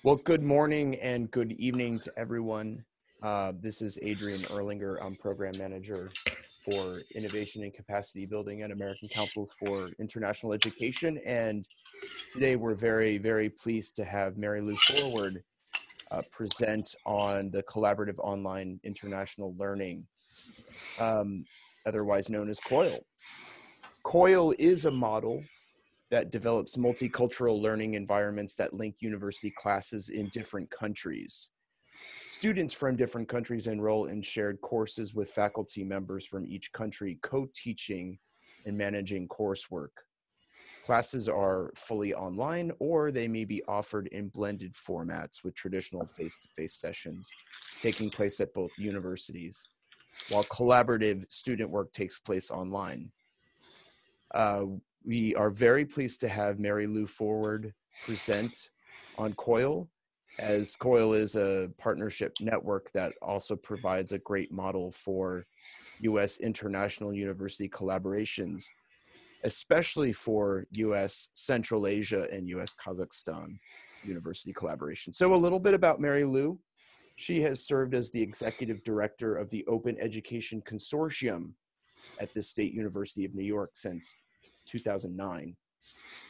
Well, good morning and good evening to everyone. This is Adrian Erlinger. I'm Program Manager for Innovation and Capacity Building at American Councils for International Education. And today we're very, very pleased to have Mary Lou Forward present on the Collaborative Online International Learning, otherwise known as Coil. Coil is a model that develops multicultural learning environments that link university classes in different countries. Students from different countries enroll in shared courses with faculty members from each country, co-teaching and managing coursework. Classes are fully online, or they may be offered in blended formats with traditional face-to-face sessions taking place at both universities, while collaborative student work takes place online. We are very pleased to have Mary Lou Forward present on Coil, as Coil is a partnership network that also provides a great model for U.S. international university collaborations, especially for U.S. Central Asia and U.S. Kazakhstan university collaboration. So a little bit about Mary Lou. She has served as the executive director of the Open Education Consortium at the State University of New York since 2009.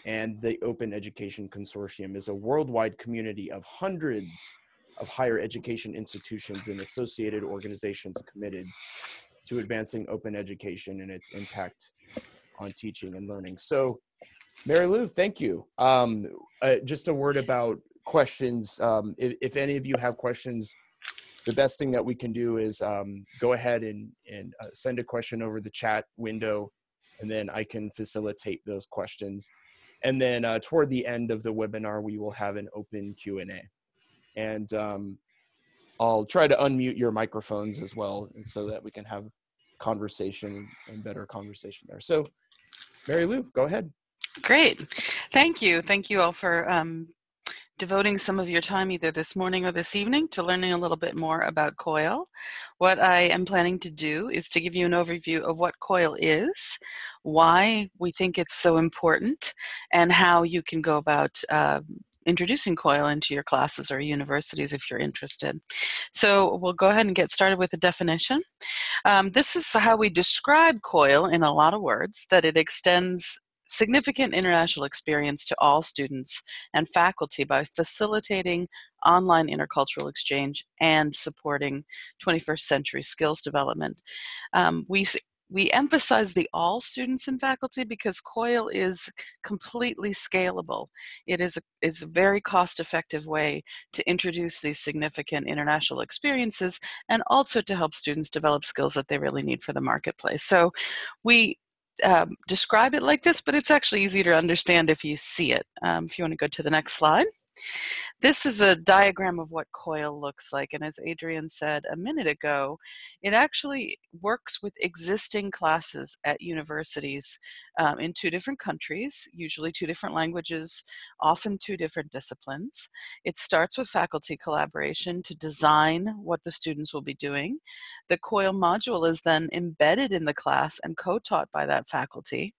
And the Open Education Consortium is a worldwide community of hundreds of higher education institutions and associated organizations committed to advancing open education and its impact on teaching and learning. So, Mary Lou, thank you. Just a word about questions. If any of you have questions, the best thing that we can do is go ahead and send a question over the chat window, and then I can facilitate those questions. And then toward the end of the webinar, we will have an open Q&A. And I'll try to unmute your microphones as well, so that we can have conversation and better conversation there. So, Mary Lou, go ahead. Great. Thank you. Thank you all for devoting some of your time either this morning or this evening to learning a little bit more about Coil. What I am planning to do is to give you an overview of what Coil is, why we think it's so important, and how you can go about introducing Coil into your classes or universities if you're interested. So we'll go ahead and get started with the definition. This is how we describe Coil in a lot of words, that it extends significant international experience to all students and faculty by facilitating online intercultural exchange and supporting 21st century skills development. We emphasize the all students and faculty because Coil is completely scalable. It's a very cost-effective way to introduce these significant international experiences and also to help students develop skills that they really need for the marketplace. So we describe it like this, but it's actually easier to understand if you see it. If you want to go to the next slide. This is a diagram of what Coil looks like, and as Adrian said a minute ago, it actually works with existing classes at universities in 2 different countries, usually 2 different languages, often 2 different disciplines. It starts with faculty collaboration to design what the students will be doing. The Coil module is then embedded in the class and co-taught by that faculty.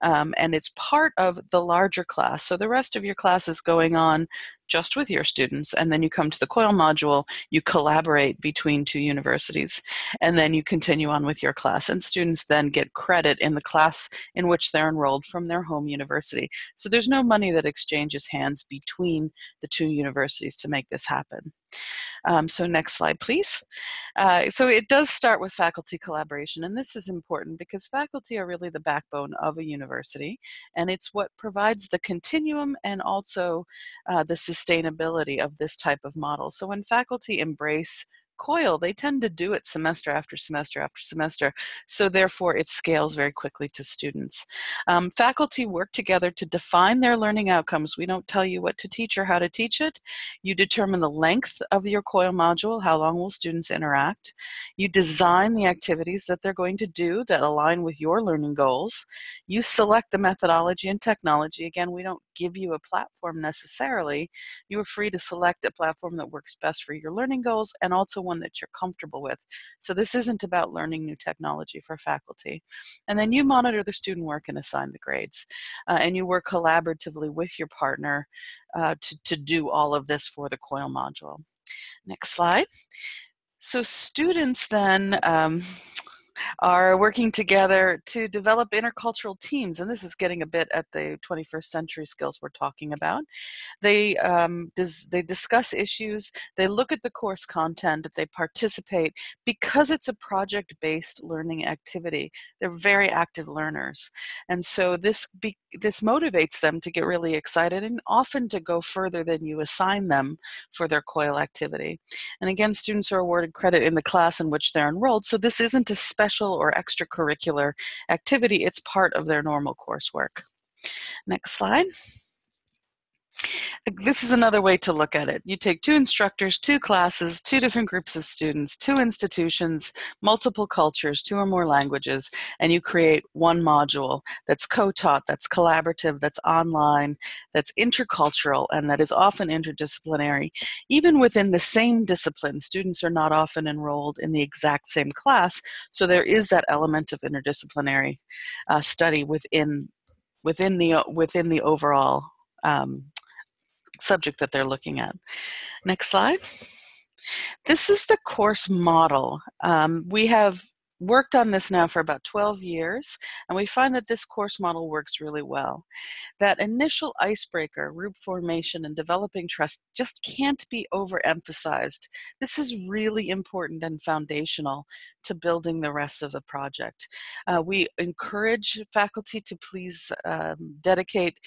And it's part of the larger class. So the rest of your class is going on just with your students, and then you come to the Coil module, you collaborate between 2 universities, and then you continue on with your class, and students then get credit in the class in which they're enrolled from their home university. So there's no money that exchanges hands between the 2 universities to make this happen. So next slide, please. So it does start with faculty collaboration, and this is important because faculty are really the backbone of a university, and it's what provides the continuum and also the sustainability of this type of model. So when faculty embrace Coil, they tend to do it semester after semester after semester, so therefore it scales very quickly to students. Faculty work together to define their learning outcomes. We don't tell you what to teach or how to teach it. You determine the length of your Coil module, how long will students interact. You design the activities that they're going to do that align with your learning goals. You select the methodology and technology. Again, we don't give you a platform necessarily. You are free to select a platform that works best for your learning goals and also one that you're comfortable with. So this isn't about learning new technology for faculty. And then you monitor the student work and assign the grades. And you work collaboratively with your partner to do all of this for the Coil module. Next slide. So students then are working together to develop intercultural teams, and this is getting a bit at the 21st century skills we're talking about. They discuss issues, they look at the course content, they participate. Because it's a project-based learning activity, they're very active learners. And so this motivates them to get really excited and often to go further than you assign them for their Coil activity. And again, students are awarded credit in the class in which they're enrolled, so this isn't a special or extracurricular activity, it's part of their normal coursework. Next slide. This is another way to look at it. You take two instructors, two classes, two different groups of students, two institutions, multiple cultures, two or more languages, and you create one module that's co-taught, that's collaborative, that's online, that's intercultural, and that is often interdisciplinary. Even within the same discipline, students are not often enrolled in the exact same class, so there is that element of interdisciplinary study within the overall subject that they're looking at. Next slide. This is the course model. We have worked on this now for about 12 years, and we find that this course model works really well. That initial icebreaker, group formation, and developing trust just can't be overemphasized. This is really important and foundational to building the rest of the project. We encourage faculty to please dedicate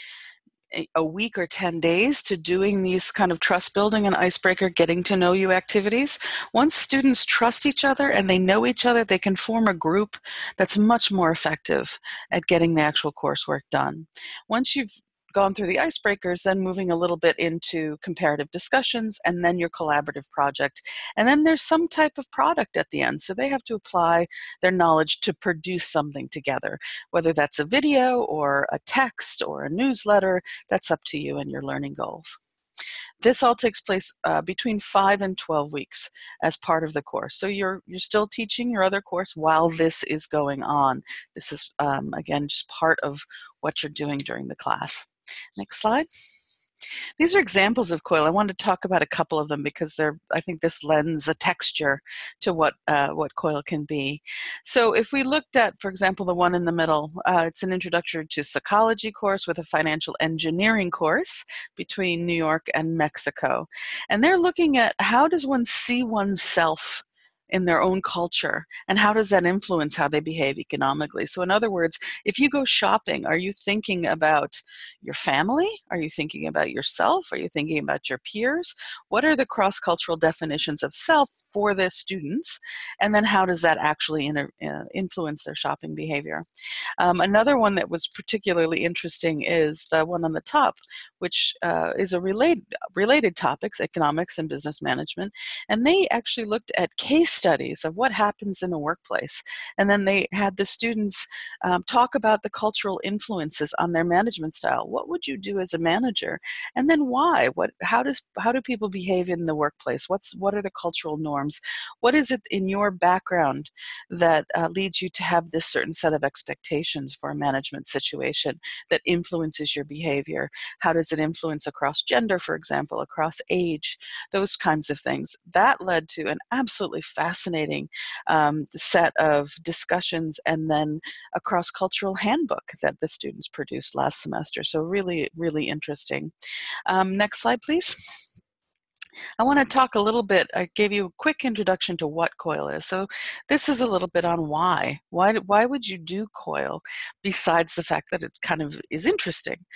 a week or 10 days to doing these kind of trust building and icebreaker getting to know you activities. Once students trust each other and they know each other, they can form a group that's much more effective at getting the actual coursework done. Once you've gone through the icebreakers, then moving a little bit into comparative discussions, and then your collaborative project. And then there's some type of product at the end. So they have to apply their knowledge to produce something together, whether that's a video or a text or a newsletter. That's up to you and your learning goals. This all takes place between 5 and 12 weeks as part of the course. So you're still teaching your other course while this is going on. This is, again, just part of what you're doing during the class. Next slide. These are examples of Coil. I wanted to talk about a couple of them because I think this lends a texture to what Coil can be. So if we looked at, for example, the one in the middle, it's an introductory to psychology course with a financial engineering course between New York and Mexico. And they're looking at how does one see oneself in their own culture, and how does that influence how they behave economically? So in other words, if you go shopping, are you thinking about your family? Are you thinking about yourself? Are you thinking about your peers? What are the cross-cultural definitions of self for the students? And then how does that actually influence their shopping behavior? Another one that was particularly interesting is the one on the top, which is a related topics, economics and business management. And they actually looked at case studies of what happens in the workplace. And then they had the students talk about the cultural influences on their management style. What would you do as a manager? And then why? How do people behave in the workplace? What are the cultural norms? What is it in your background that leads you to have this certain set of expectations for a management situation that influences your behavior? How does it influence across gender, for example, across age, those kinds of things? That led to an absolutely fascinating set of discussions, and then a cross-cultural handbook that the students produced last semester. So really, really interesting. Next slide, please. I want to talk a little bit, I gave you a quick introduction to what Coil is. So this is a little bit on why. Why would you do Coil besides the fact that it kind of is interesting?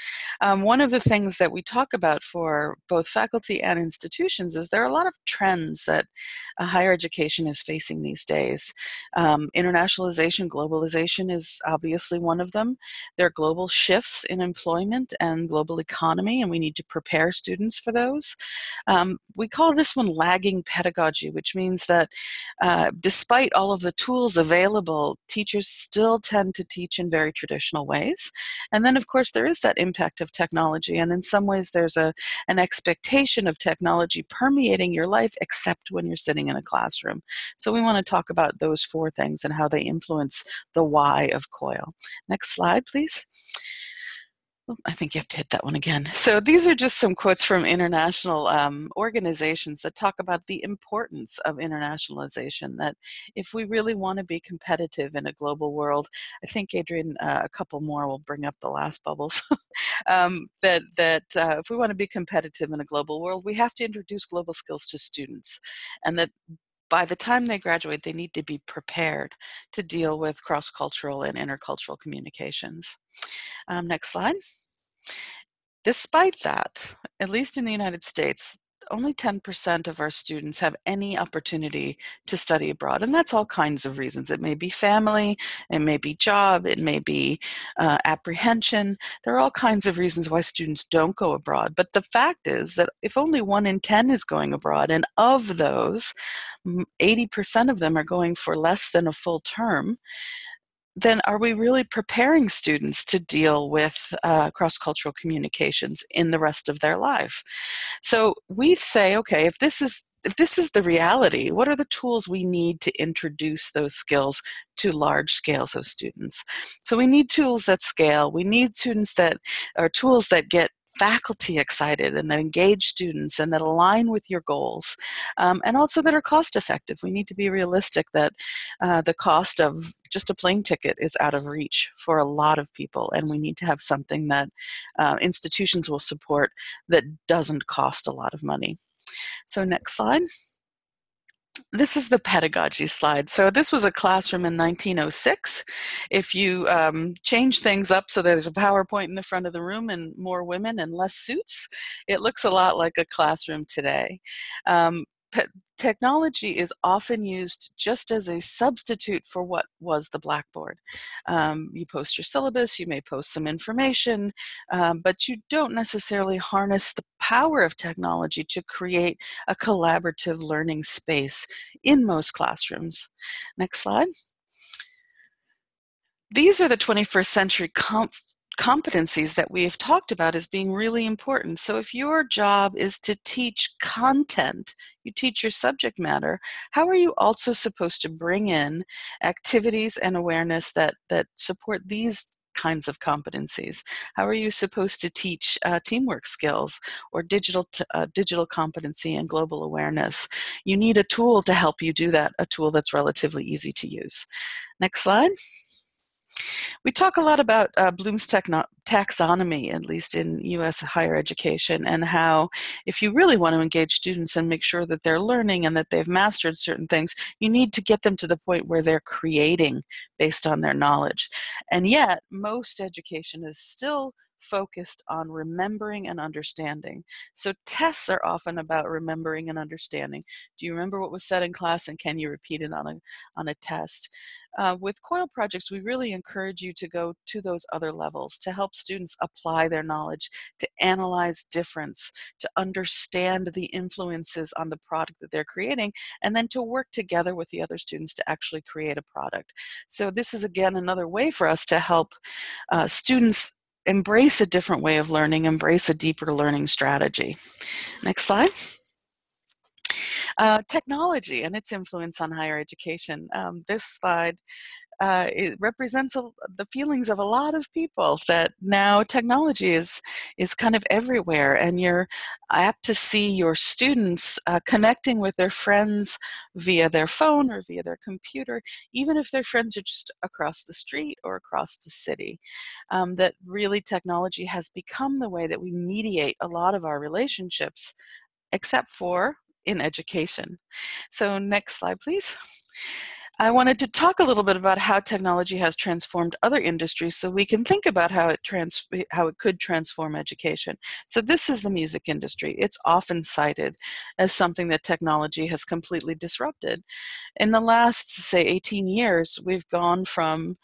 One of the things that we talk about for both faculty and institutions is there are a lot of trends that higher education is facing these days. Internationalization, globalization is obviously one of them. There are global shifts in employment and global economy, and we need to prepare students for those. we call this one lagging pedagogy, which means that despite all of the tools available, teachers still tend to teach in very traditional ways. And then, of course, there is that impact of technology. And in some ways, there's an expectation of technology permeating your life, except when you're sitting in a classroom. So we want to talk about those four things and how they influence the why of Coil. Next slide, please. Oh, I think you have to hit that one again. So these are just some quotes from international organizations that talk about the importance of internationalization, that if we really want to be competitive in a global world, I think, Adrian, a couple more will bring up the last bubbles, that if we want to be competitive in a global world, we have to introduce global skills to students, and that by the time they graduate, they need to be prepared to deal with cross-cultural and intercultural communications. Next slide. Despite that, at least in the United States, only 10% of our students have any opportunity to study abroad, and that's all kinds of reasons. It may be family, it may be job, it may be apprehension. There are all kinds of reasons why students don't go abroad, but the fact is that if only 1 in 10 is going abroad, and of those, 80% of them are going for less than a full term, then are we really preparing students to deal with cross-cultural communications in the rest of their life? So we say, okay, if this is the reality, what are the tools we need to introduce those skills to large scales of students? So we need tools that scale. We need tools that get faculty excited and that engage students and that align with your goals, and also that are cost effective. We need to be realistic that the cost of just a plane ticket is out of reach for a lot of people, and we need to have something that institutions will support that doesn't cost a lot of money. So next slide. This is the pedagogy slide. So this was a classroom in 1906. If you change things up so there's a PowerPoint in the front of the room and more women and less suits, it looks a lot like a classroom today. Technology is often used just as a substitute for what was the blackboard. You post your syllabus, you may post some information, but you don't necessarily harness the power of technology to create a collaborative learning space in most classrooms. Next slide. These are the 21st century competencies that we've talked about as being really important. So if your job is to teach content, you teach your subject matter, how are you also supposed to bring in activities and awareness that support these kinds of competencies? How are you supposed to teach teamwork skills or digital competency and global awareness? You need a tool to help you do that, a tool that's relatively easy to use. Next slide. We talk a lot about Bloom's taxonomy, at least in U.S. higher education, and how if you really want to engage students and make sure that they're learning and that they've mastered certain things, you need to get them to the point where they're creating based on their knowledge. And yet, most education is still focused on remembering and understanding. So tests are often about remembering and understanding. Do you remember what was said in class, and can you repeat it on a test? With Coil projects, we really encourage you to go to those other levels to help students apply their knowledge, to analyze difference, to understand the influences on the product that they're creating, and then to work together with the other students to actually create a product. So this is, again, another way for us to help students embrace a different way of learning, embrace a deeper learning strategy. Next slide. Technology and its influence on higher education. This slide it represents the feelings of a lot of people that now technology is kind of everywhere, and you're apt to see your students connecting with their friends via their phone or via their computer, even if their friends are just across the street or across the city. That really technology has become the way that we mediate a lot of our relationships, except for in education. So next slide, please. I wanted to talk a little bit about how technology has transformed other industries so we can think about how it could transform education. So this is the music industry. It's often cited as something that technology has completely disrupted. In the last, say, 18 years, we've gone from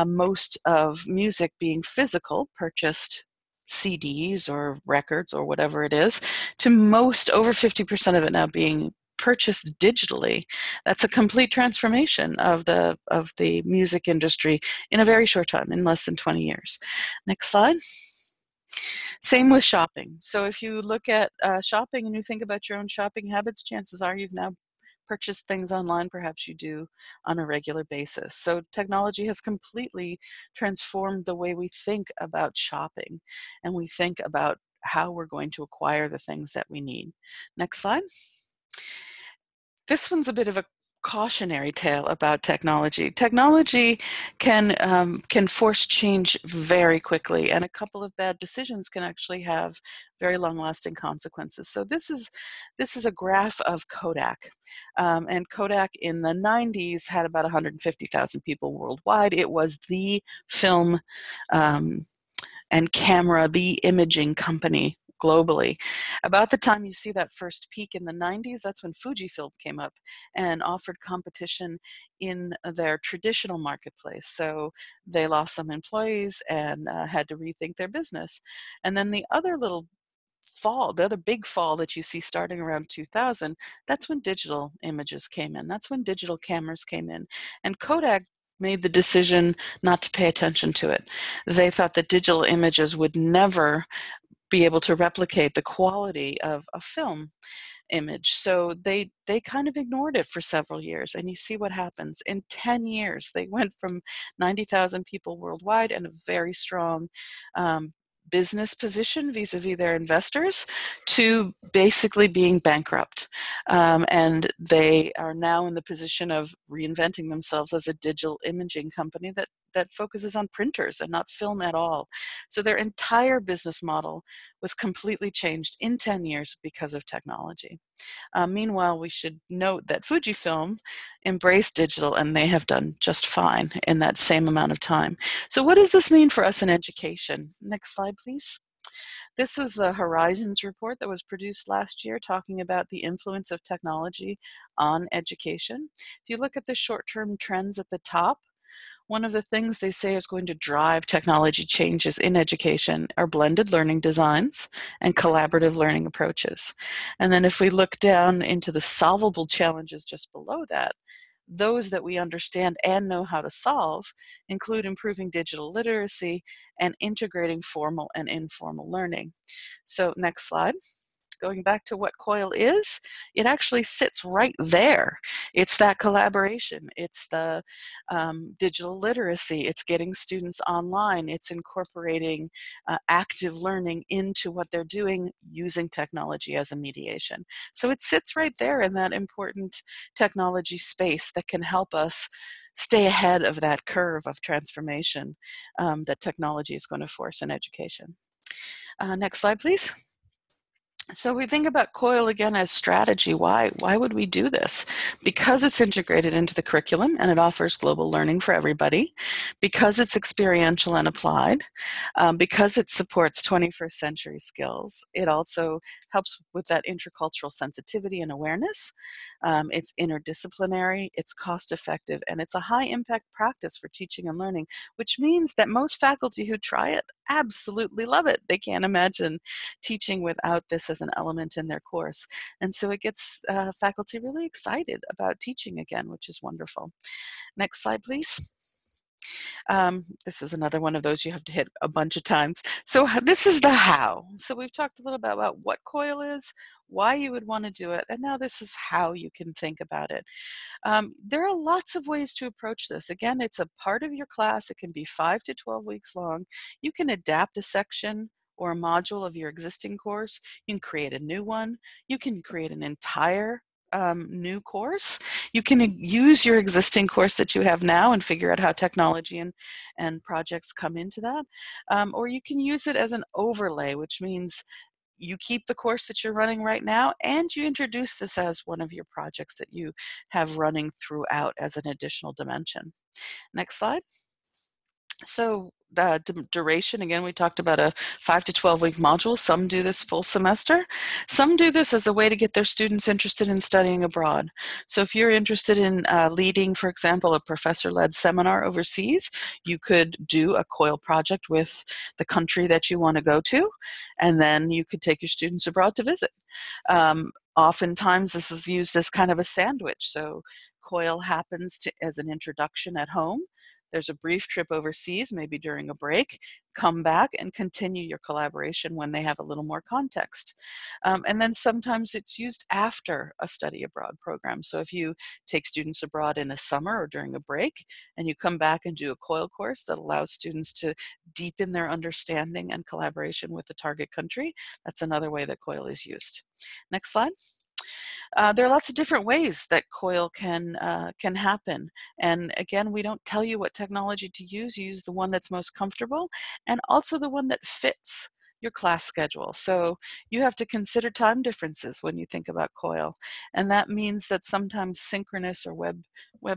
most of music being physical, purchased CDs or records or whatever it is, to most, over 50% of it now being purchased digitally. That's a complete transformation of the music industry in a very short time, in less than 20 years. Next slide. Same with shopping. So if you look at shopping and you think about your own shopping habits, chances are you've now purchased things online, perhaps you do on a regular basis. So technology has completely transformed the way we think about shopping, and we think about how we're going to acquire the things that we need. Next slide. This one's a bit of a cautionary tale about technology. Technology can force change very quickly, and a couple of bad decisions can actually have very long-lasting consequences. So this is a graph of Kodak, and Kodak in the 90s had about 150,000 people worldwide. It was the film and camera, the imaging company globally. About the time you see that first peak in the 90s, that's when Fujifilm came up and offered competition in their traditional marketplace. So they lost some employees and had to rethink their business. And then the other big fall that you see starting around 2000, that's when digital images came in. That's when digital cameras came in. And Kodak made the decision not to pay attention to it. They thought that digital images would never be able to replicate the quality of a film image. So they kind of ignored it for several years, and you see what happens. In 10 years, they went from 90,000 people worldwide and a very strong business position vis-a-vis their investors to basically being bankrupt. And they are now in the position of reinventing themselves as a digital imaging company that focuses on printers and not film at all. So their entire business model was completely changed in 10 years because of technology. Meanwhile, we should note that Fujifilm embraced digital, and they have done just fine in that same amount of time. So what does this mean for us in education? Next slide, please. This was the Horizons report that was produced last year talking about the influence of technology on education. If you look at the short-term trends at the top, one of the things they say is going to drive technology changes in education are blended learning designs and collaborative learning approaches. And then if we look down into the solvable challenges just below that, those that we understand and know how to solve include improving digital literacy and integrating formal and informal learning. So next slide. Going back to what Coil is, it actually sits right there. It's that collaboration. It's the digital literacy. It's getting students online. It's incorporating active learning into what they're doing using technology as a mediation. So it sits right there in that important technology space that can help us stay ahead of that curve of transformation that technology is going to force in education. Next slide, please. So we think about Coil again as strategy. Why would we do this? Because it's integrated into the curriculum and it offers global learning for everybody, because it's experiential and applied, because it supports 21st century skills. It also helps with that intercultural sensitivity and awareness. It's interdisciplinary, it's cost effective, and it's a high impact practice for teaching and learning, which means that most faculty who try it absolutely love it. They can't imagine teaching without this as an element in their course. And so it gets faculty really excited about teaching again, which is wonderful. Next slide, please. This is another one of those you have to hit a bunch of times. So this is the how. So we've talked a little bit about what Coil is, why you would want to do it, and now this is how you can think about it. There are lots of ways to approach this. Again, it's a part of your class. It can be 5 to 12 weeks long. You can adapt a section or a module of your existing course. You can create a new one. You can create an entire new course. You can use your existing course that you have now and figure out how technology and projects come into that. Or you can use it as an overlay, which means you keep the course that you're running right now and you introduce this as one of your projects that you have running throughout as an additional dimension. Next slide. So duration. Again, we talked about a 5 to 12 week module. Some do this full semester. Some do this as a way to get their students interested in studying abroad. So if you're interested in leading, for example, a professor-led seminar overseas, you could do a Coil project with the country that you want to go to, and then you could take your students abroad to visit. Oftentimes this is used as kind of a sandwich. So Coil happens as an introduction at home. There's a brief trip overseas, maybe during a break, come back and continue your collaboration when they have a little more context. And then sometimes it's used after a study abroad program. So if you take students abroad in a summer or during a break, and you come back and do a Coil course that allows students to deepen their understanding and collaboration with the target country, that's another way that Coil is used. Next slide. There are lots of different ways that Coil can happen. And again, we don't tell you what technology to use. You use the one that's most comfortable and also the one that fits your class schedule. So you have to consider time differences when you think about Coil. And that means that sometimes synchronous or web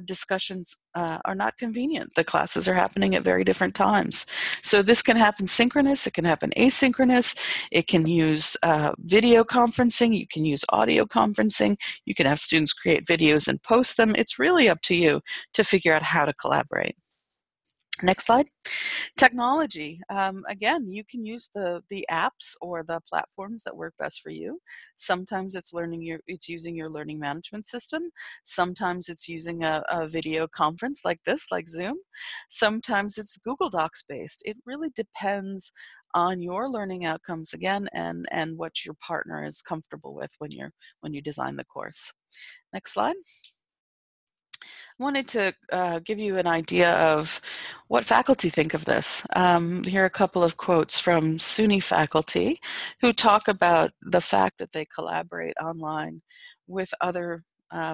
discussions are not convenient. The classes are happening at very different times. So this can happen synchronous, it can happen asynchronous, it can use video conferencing, you can use audio conferencing, you can have students create videos and post them. It's really up to you to figure out how to collaborate. Next slide. Technology. Again, you can use the apps or the platforms that work best for you. Sometimes it's using your learning management system. Sometimes it's using a video conference like this, like Zoom. Sometimes it's Google Docs based. It really depends on your learning outcomes again and what your partner is comfortable with when you design the course. Next slide. I wanted to give you an idea of what faculty think of this. Here are a couple of quotes from SUNY faculty who talk about the fact that they collaborate online with other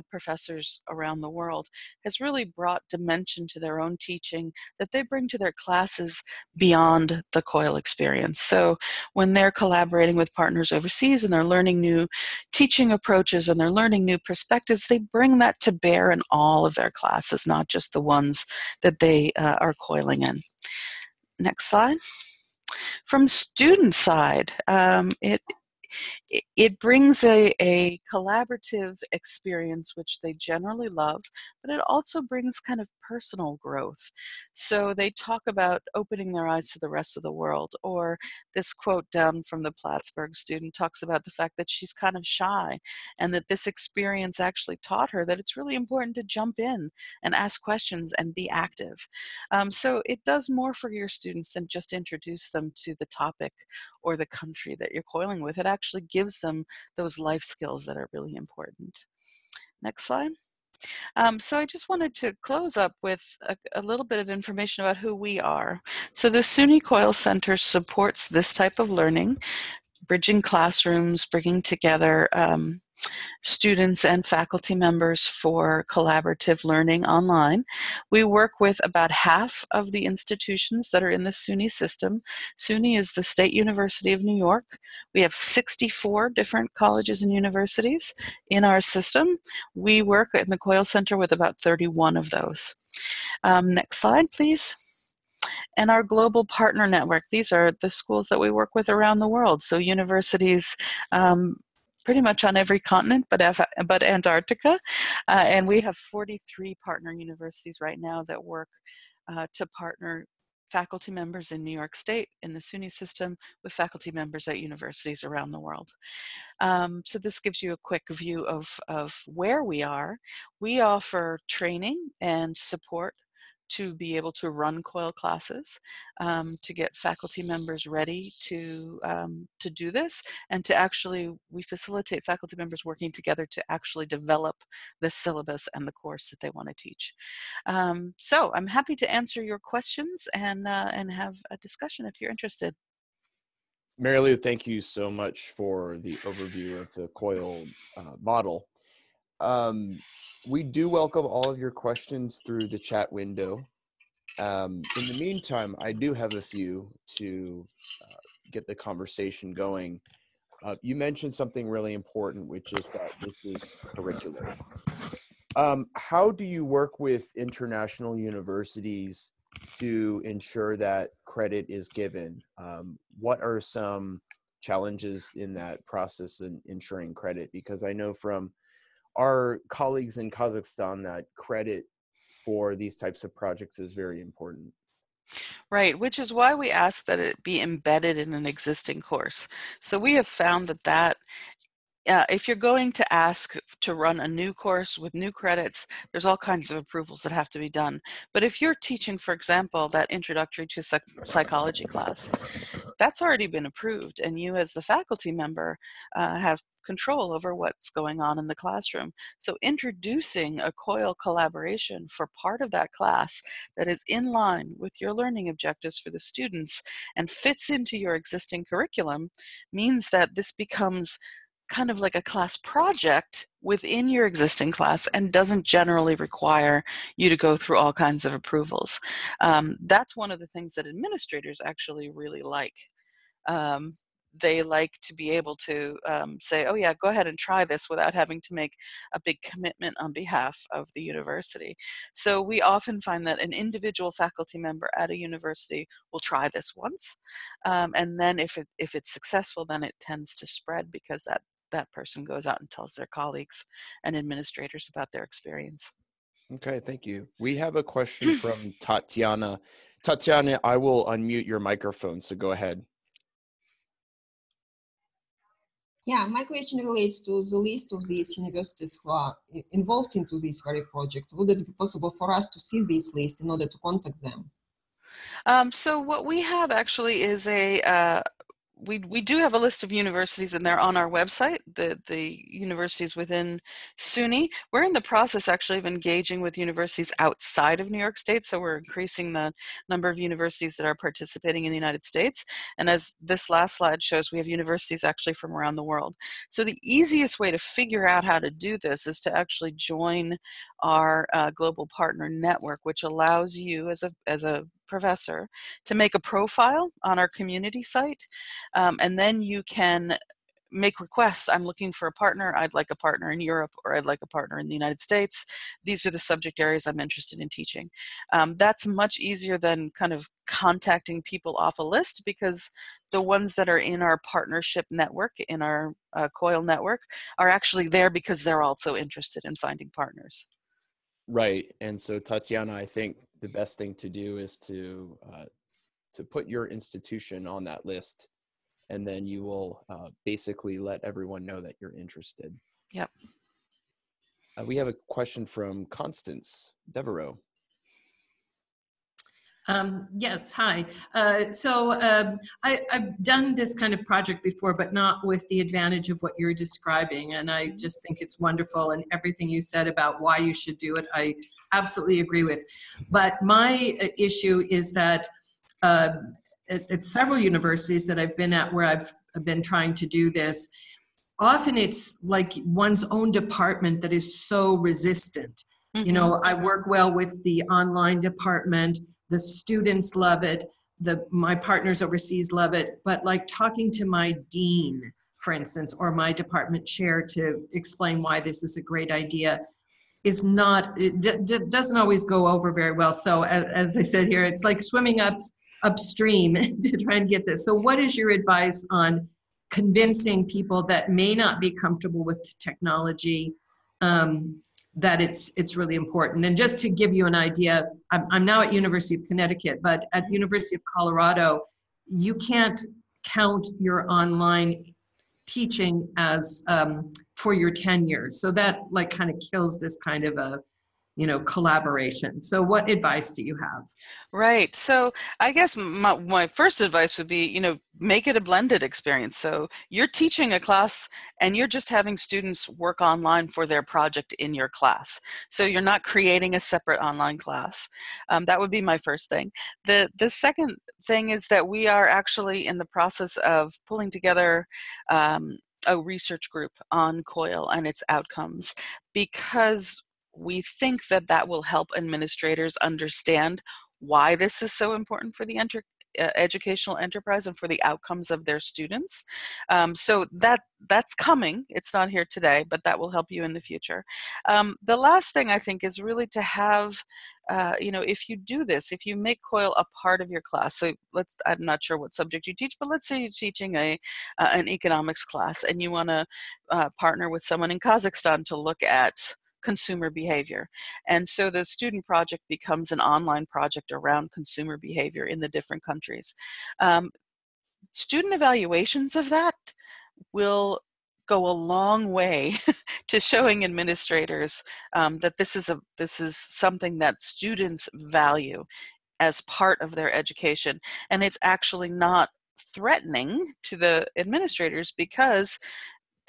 professors around the world has really brought dimension to their own teaching that they bring to their classes beyond the Coil experience. So when they're collaborating with partners overseas and they're learning new teaching approaches and they're learning new perspectives, they bring that to bear in all of their classes, not just the ones that they are coiling in. Next slide. From student side, it brings a collaborative experience, which they generally love, but it also brings kind of personal growth. So they talk about opening their eyes to the rest of the world, or this quote down from the Plattsburgh student talks about the fact that she's kind of shy and that this experience actually taught her that it's really important to jump in and ask questions and be active. So it does more for your students than just introduce them to the topic or the country that you're coiling with. It actually gives them those life skills that are really important. Next slide. So I just wanted to close up with a little bit of information about who we are. So the SUNY Coil Center supports this type of learning, bridging classrooms, bringing together students and faculty members for collaborative learning online. We work with about half of the institutions that are in the SUNY system. SUNY is the State University of New York. We have 64 different colleges and universities in our system. We work in the Coil Center with about 31 of those. Next slide, please. And our global partner network, these are the schools that we work with around the world. So universities pretty much on every continent but Antarctica. And we have 43 partner universities right now that work to partner faculty members in New York State in the SUNY system with faculty members at universities around the world. So this gives you a quick view of where we are. We offer training and support to be able to run Coil classes, to get faculty members ready to do this, and to actually, we facilitate faculty members working together to actually develop the syllabus and the course that they want to teach. So I'm happy to answer your questions and have a discussion if you're interested. Mary Lou, thank you so much for the overview of the Coil model. We do welcome all of your questions through the chat window. In the meantime, I do have a few to get the conversation going. You mentioned something really important, which is that this is curricular. How do you work with international universities to ensure that credit is given? What are some challenges in that process in ensuring credit? Because I know from our colleagues in Kazakhstan that credit for these types of projects is very important. Right, which is why we ask that it be embedded in an existing course. So we have found that if you're going to ask to run a new course with new credits, there's all kinds of approvals that have to be done. But if you're teaching, for example, that introductory to psychology class, that's already been approved, and you as the faculty member have control over what's going on in the classroom. So introducing a Coil collaboration for part of that class that is in line with your learning objectives for the students and fits into your existing curriculum means that this becomes kind of like a class project within your existing class and doesn't generally require you to go through all kinds of approvals. That's one of the things that administrators actually really like. Um, they like to be able to say, oh yeah, go ahead and try this without having to make a big commitment on behalf of the university. So we often find that an individual faculty member at a university will try this once, and then if it's successful, then it tends to spread because that person goes out and tells their colleagues and administrators about their experience. Okay, thank you. We have a question from Tatiana. Tatiana, I will unmute your microphone, so go ahead. Yeah, my question relates to the list of these universities who are involved into this very project. Would it be possible for us to see this list in order to contact them? So what we have actually is we do have a list of universities, and they're on our website, the universities within SUNY. We're in the process actually of engaging with universities outside of New York State, so we're increasing the number of universities that are participating in the United States. And as this last slide shows, we have universities actually from around the world. So the easiest way to figure out how to do this is to actually join our global partner network, which allows you as a professor to make a profile on our community site. And then you can make requests. I'm looking for a partner. I'd like a partner in Europe, or I'd like a partner in the United States. These are the subject areas I'm interested in teaching. That's much easier than kind of contacting people off a list, because the ones that are in our partnership network, in our Coil network, are actually there because they're also interested in finding partners. Right, and so Tatiana, I think the best thing to do is to put your institution on that list, and then you will basically let everyone know that you're interested. Yep. We have a question from Constance Devereaux. Yes, hi. I've done this kind of project before, but not with the advantage of what you're describing. And I just think it's wonderful. And everything you said about why you should do it, I absolutely agree with. But my issue is that at several universities that I've been at where I've been trying to do this, often it's like one's own department that is so resistant. Mm-hmm. You know, I work well with the online department. The students love it. My partners overseas love it. But like talking to my dean, for instance, or my department chair to explain why this is a great idea is not, it doesn't always go over very well. So as I said here, it's like swimming upstream to try and get this. So what is your advice on convincing people that may not be comfortable with technology, that it's really important? And just to give you an idea, I'm now at University of Connecticut, but at University of Colorado, you can't count your online teaching as for your tenure. So that like kind of kills this kind of a, collaboration. So what advice do you have? Right. So I guess my first advice would be, make it a blended experience. So you're teaching a class and you're just having students work online for their project in your class. So you're not creating a separate online class. That would be my first thing. The second thing is that we are actually in the process of pulling together a research group on Coil and its outcomes, because we think that will help administrators understand why this is so important for the educational enterprise and for the outcomes of their students. So that's coming. It's not here today, but that will help you in the future. The last thing I think is really to have, if you do this, if you make Coil a part of your class, so I'm not sure what subject you teach, but let's say you're teaching an economics class and you want to partner with someone in Kazakhstan to look at consumer behavior. And so the student project becomes an online project around consumer behavior in the different countries. Student evaluations of that will go a long way to showing administrators that this is something that students value as part of their education. And it's actually not threatening to the administrators because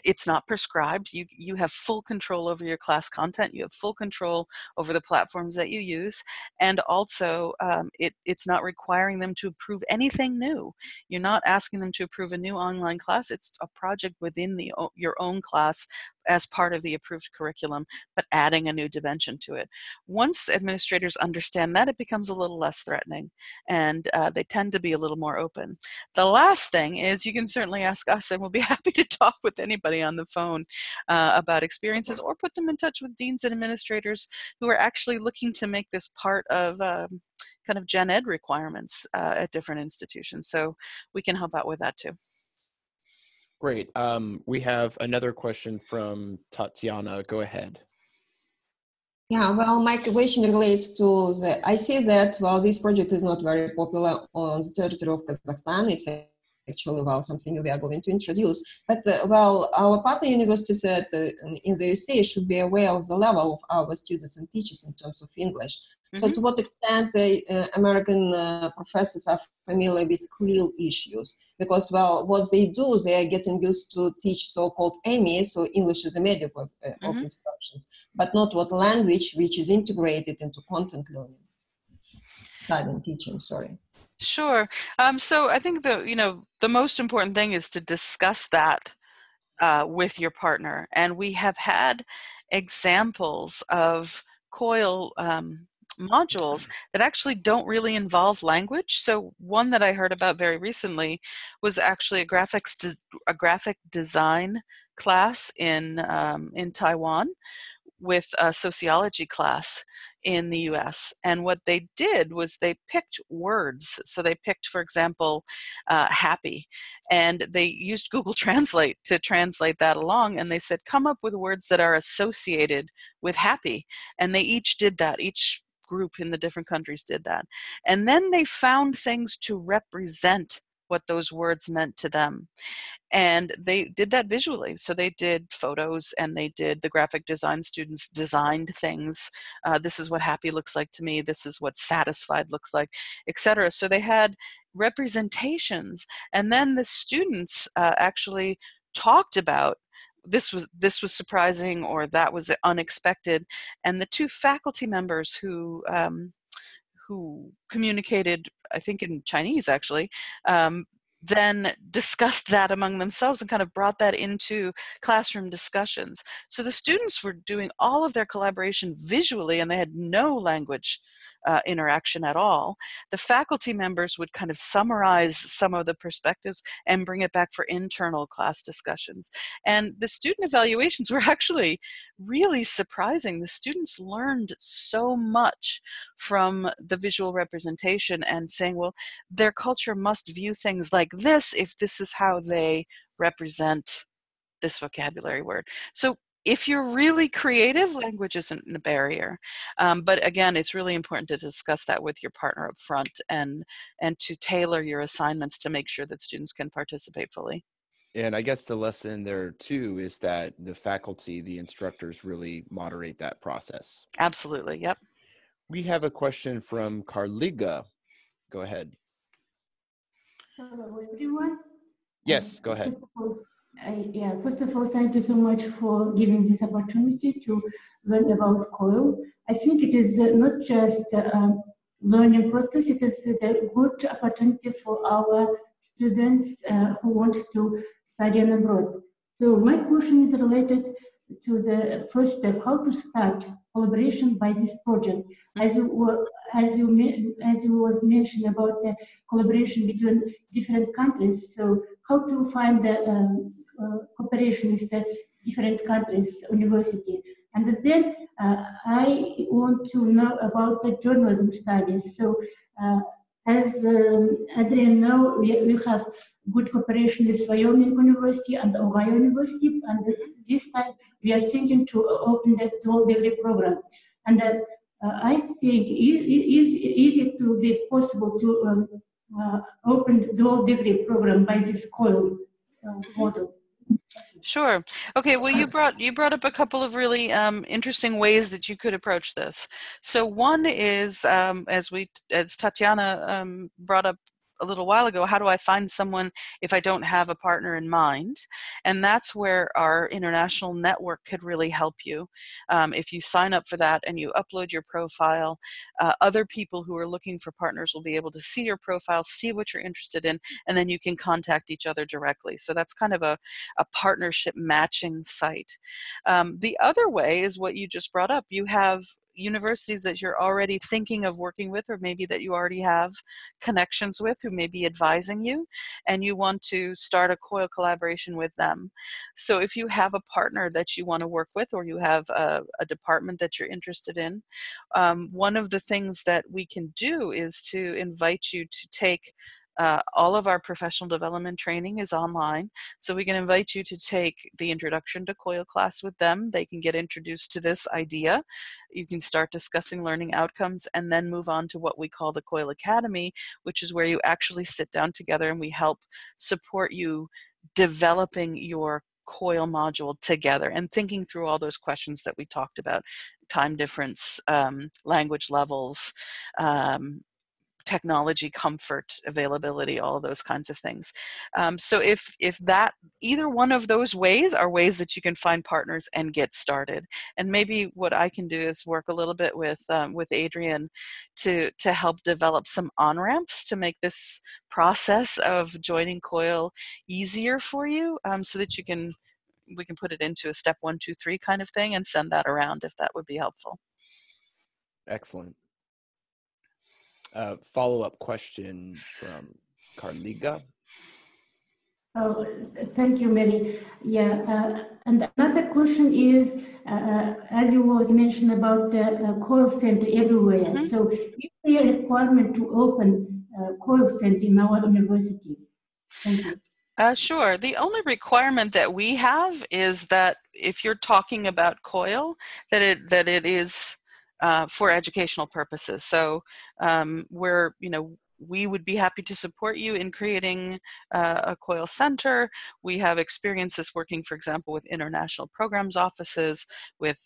it's not prescribed. You have full control over your class content. You have full control over the platforms that you use. And also, it's not requiring them to approve anything new. You're not asking them to approve a new online class. It's a project within your own class as part of the approved curriculum, but adding a new dimension to it. Once administrators understand that, it becomes a little less threatening, and they tend to be a little more open. The last thing is you can certainly ask us, and we'll be happy to talk with anybody on the phone about experiences, or put them in touch with deans and administrators who are actually looking to make this part of kind of gen ed requirements at different institutions. So we can help out with that too. Great. We have another question from Tatiana. Go ahead. Yeah, well, my question relates to I see that, well, this project is not very popular on the territory of Kazakhstan. It's actually, well, something we are going to introduce. But, well, our partner universities in the USA should be aware of the level of our students and teachers in terms of English. Mm-hmm. So to what extent the American professors are familiar with CLIL issues? Because, well, what they do, they are getting used to teach so-called EMI, so English as a medium of instructions, but not what language, which is integrated into content learning, study and teaching, sorry. Sure. So I think the most important thing is to discuss that with your partner. And we have had examples of Coil modules that actually don't really involve language. So one that I heard about very recently was actually a graphic design class in Taiwan with a sociology class in the US. And what they did was they picked words. So they picked, for example, happy, and they used Google Translate to translate that along. And they said, come up with words that are associated with happy. And they each did that. Each group in the different countries did that. And then they found things to represent what those words meant to them. And they did that visually. So they did photos, and they did, the graphic design students designed things. This is what happy looks like to me. This is what satisfied looks like, etc. So they had representations. And then the students actually talked about, this was surprising, or that was unexpected. And the two faculty members who communicated, I think in Chinese actually, then discussed that among themselves and kind of brought that into classroom discussions. So the students were doing all of their collaboration visually, and they had no language interaction at all. The faculty members would kind of summarize some of the perspectives and bring it back for internal class discussions. And the student evaluations were actually really surprising. The students learned so much from the visual representation, and saying, well, their culture must view things like this if this is how they represent this vocabulary word. So if you're really creative, language isn't a barrier. But again, it's really important to discuss that with your partner up front, and to tailor your assignments to make sure that students can participate fully. And I guess the lesson there too is that the faculty, the instructors, really moderate that process. Absolutely, yep. We have a question from Carliga. Go ahead. Hello, everyone. Yes, go ahead. First of all, thank you so much for giving this opportunity to learn about Coil. I think it is not just a learning process, it is a good opportunity for our students who want to study abroad. So my question is related to the first step, how to start collaboration by this project. As you was mentioned about the collaboration between different countries. So how to find the cooperation with the different countries, university. And then I want to know about the journalism studies. So as Adrian know, we have good cooperation with Wyoming University and Ohio University, and this time we are thinking to open the dual degree program. And I think it is easy to be possible to open the dual degree program by this Coil model. Sure. Okay. Well, you brought up a couple of really interesting ways that you could approach this. So one is, as Tatiana brought up a little while ago, how do I find someone if I don't have a partner in mind? And that's where our international network could really help you. If you sign up for that and you upload your profile, other people who are looking for partners will be able to see your profile, see what you're interested in, and then you can contact each other directly. So that's kind of a partnership matching site. The other way is what you just brought up. You have universities that you're already thinking of working with, or maybe that you already have connections with, who may be advising you, and you want to start a Coil collaboration with them. So if you have a partner that you want to work with, or you have a department that you're interested in, one of the things that we can do is to invite you to take all of our professional development training is online, so we can invite you to take the Introduction to Coil class with them. They can get introduced to this idea. You can start discussing learning outcomes, and then move on to what we call the Coil Academy, which is where you actually sit down together and we help support you developing your Coil module together and thinking through all those questions that we talked about: time difference, language levels, technology, comfort, availability, all of those kinds of things. So if that, either one of those ways are ways that you can find partners and get started. And maybe what I can do is work a little bit with Adrian to help develop some on-ramps to make this process of joining Coil easier for you, so that we can put it into a step 1, 2, 3 kind of thing and send that around, if that would be helpful. Excellent. Follow-up question from Carliga. Oh, thank you, Mary. Yeah, and another question is, as you was mentioned about the Coil Center everywhere. Mm-hmm. So, is there a requirement to open Coil Center in our university? Thank you. Sure. The only requirement that we have is that if you're talking about Coil, that it is for educational purposes. So we would be happy to support you in creating a Coil Center. We have experiences working, for example, with international programs offices, with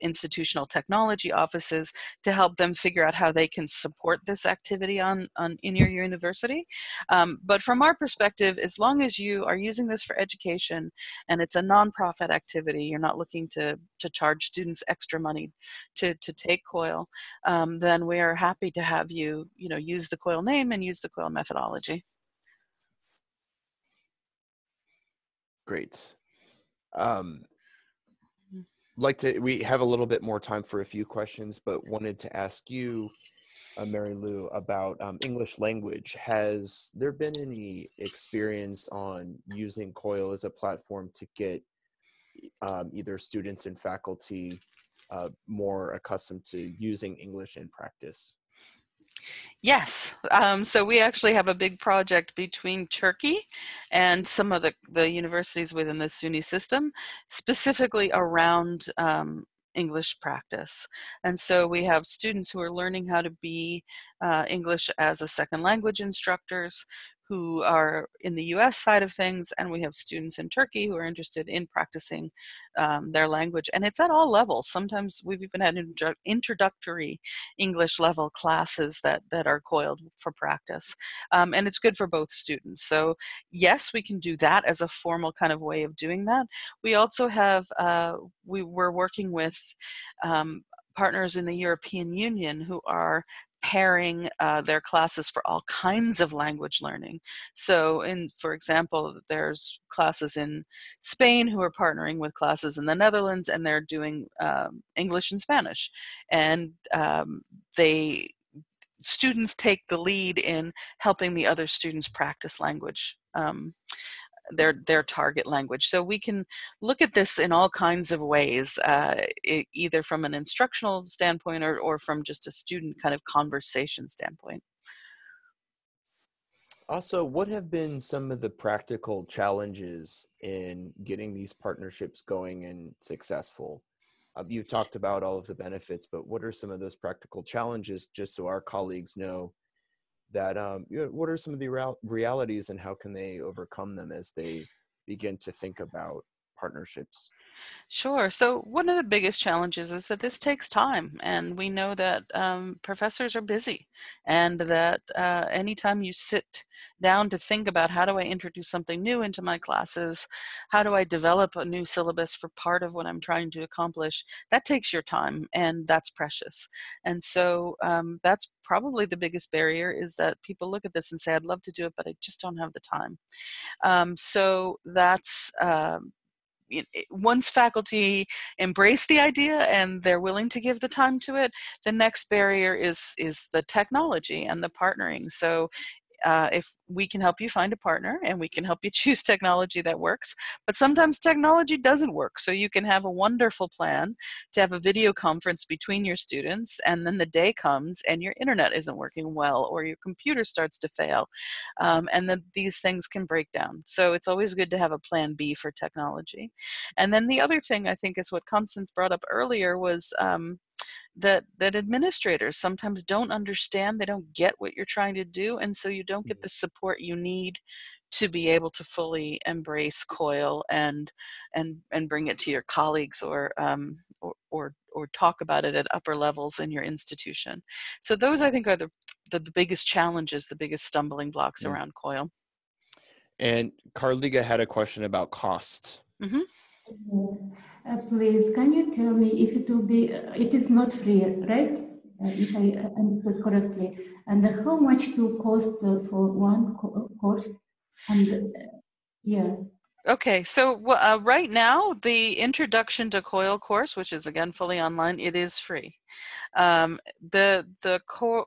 institutional technology offices, to help them figure out how they can support this activity in your university. But from our perspective, as long as you are using this for education and it's a nonprofit activity, you're not looking to charge students extra money to take Coil, then we are happy to have you use the Coil name and use the Coil methodology. Great. We have a little bit more time for a few questions, but wanted to ask you, Mary Lou, about English language. Has there been any experience on using Coil as a platform to get either students and faculty more accustomed to using English in practice? Yes. So we actually have a big project between Turkey and some of the universities within the SUNY system, specifically around English practice. And so we have students who are learning how to be English as a second language instructors who are in the US side of things, and we have students in Turkey who are interested in practicing their language. And it's at all levels. Sometimes we've even had introductory English level classes that are coiled for practice. And it's good for both students. So yes, we can do that as a formal kind of way of doing that. We also have, we're working with partners in the European Union who are pairing their classes for all kinds of language learning. So for example, there's classes in Spain who are partnering with classes in the Netherlands, and they're doing English and Spanish. And students take the lead in helping the other students practice language, their target language. So we can look at this in all kinds of ways, either from an instructional standpoint or from just a student kind of conversation standpoint. Also, what have been some of the practical challenges in getting these partnerships going and successful? You talked about all of the benefits, but what are some of those practical challenges, just so our colleagues know that, what are some of the realities and how can they overcome them as they begin to think about partnerships? Sure. So one of the biggest challenges is that this takes time, and we know that professors are busy, and that anytime you sit down to think about how do I introduce something new into my classes, how do I develop a new syllabus for part of what I'm trying to accomplish, that takes your time, and that's precious. And so that's probably the biggest barrier, is that people look at this and say, I'd love to do it, but I just don't have the time. So that's once faculty embrace the idea and they're willing to give the time to it, the next barrier is the technology and the partnering. So if we can help you find a partner and we can help you choose technology that works, but sometimes technology doesn't work. So you can have a wonderful plan to have a video conference between your students, and then the day comes and your internet isn't working well, or your computer starts to fail, and then these things can break down. So it's always good to have a plan B for technology. And then the other thing I think is what Constance brought up earlier was that administrators sometimes don't understand, they don't get what you're trying to do, and so you don't get the support you need to be able to fully embrace Coil and bring it to your colleagues, or talk about it at upper levels in your institution. So those, I think, are the biggest challenges, the biggest stumbling blocks around Coil. And Carliga had a question about cost. Mm-hmm. Yes. Please, can you tell me if it will be, it is not free, right? If I understood correctly. And how much to cost for one course? And yeah. Okay, so right now, the Introduction to Coil course, which is again fully online, it is free. The course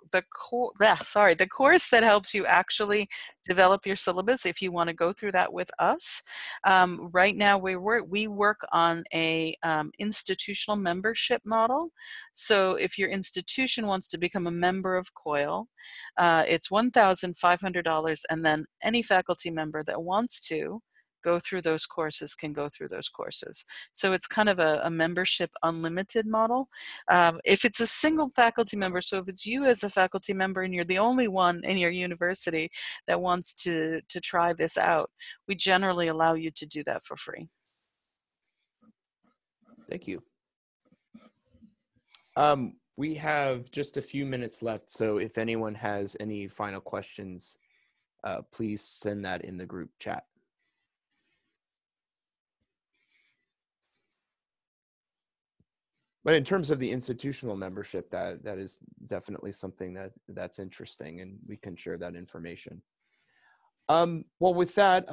that helps you actually develop your syllabus, if you want to go through that with us, right now we work on a institutional membership model. So if your institution wants to become a member of Coil, it's $1,500, and then any faculty member that wants to go through those courses can go through those courses. So it's kind of a membership unlimited model. If it's a single faculty member, so if it's you as a faculty member and you're the only one in your university that wants to try this out, we generally allow you to do that for free. Thank you. We have just a few minutes left, so if anyone has any final questions, please send that in the group chat. But in terms of the institutional membership, that is definitely something that's interesting, and we can share that information. Well, with that,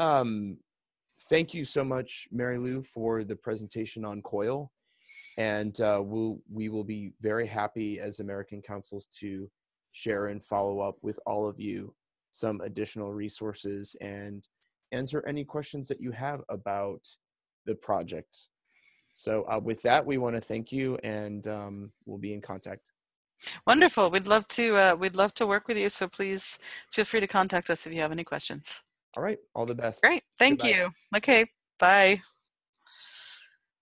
thank you so much, Mary Lou, for the presentation on Coil. And we will be very happy as American Councils to share and follow up with all of you some additional resources and answer any questions that you have about the project. So with that, we want to thank you, and we'll be in contact. Wonderful. We'd love to work with you. So please feel free to contact us if you have any questions. All right. All the best. Great. Thank you. Okay. Bye.